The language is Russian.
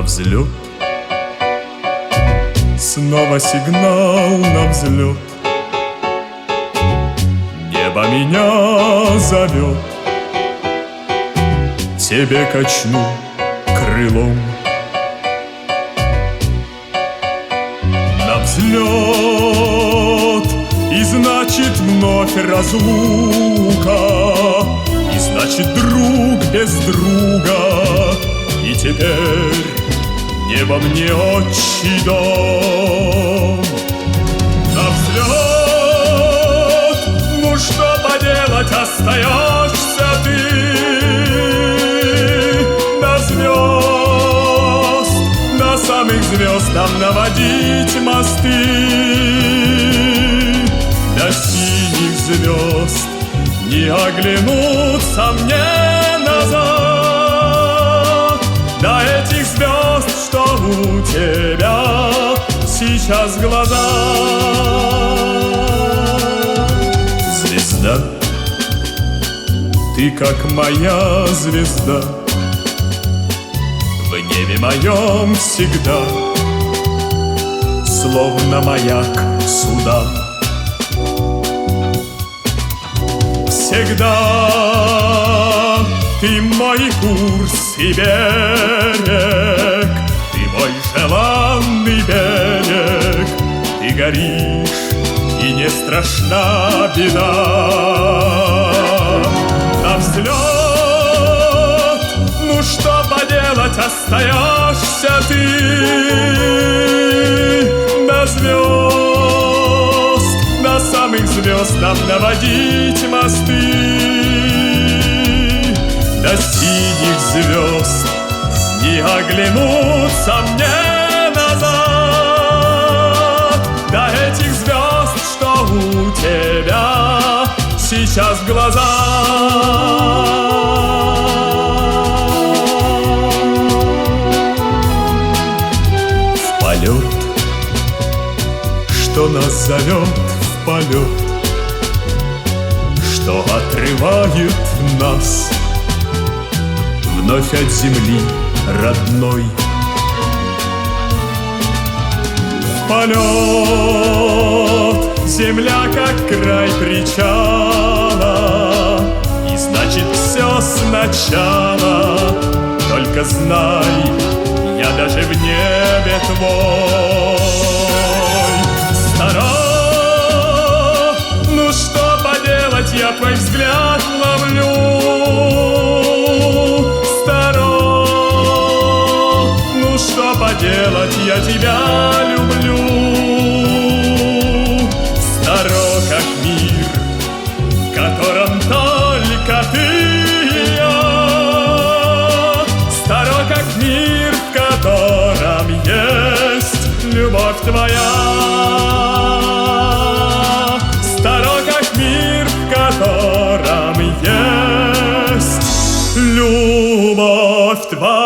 взлет. Снова сигнал на взлет. Небо меня зовет. Тебе качну крылом. На взлет. И значит вновь разлука. И значит друг без друга. И теперь небо мне отчий дом. На взлет. Ну что поделать, остаешься ты. До звезд, до самых звезд нам наводить мосты. До синих звезд не оглянуться мне назад. До этих звезд, что у тебя сейчас глаза. Звезда, ты как моя звезда, в небе моем всегда, словно маяк суда. Всегда ты мой курс и берег, ты мой желанный берег. Ты горишь, и не страшна беда. На взлет, ну что поделать, остаешься ты. До звезд, до самых звезд нам наводить мосты. До синих звезд не оглянуться мне назад. До этих звезд, что у тебя сейчас глаза. В полет, что нас зовет в полет, что отрывает нас вновь от земли родной. В полет, земля как край причала, и значит все сначала. Только знай, я даже в небе твой. Старо, ну что поделать, я твой взгляд ловлю. Что поделать, я тебя люблю. Старо, как мир, в котором только ты и я. Старо, как мир, в котором есть любовь твоя. Старо, как мир, в котором есть любовь твоя.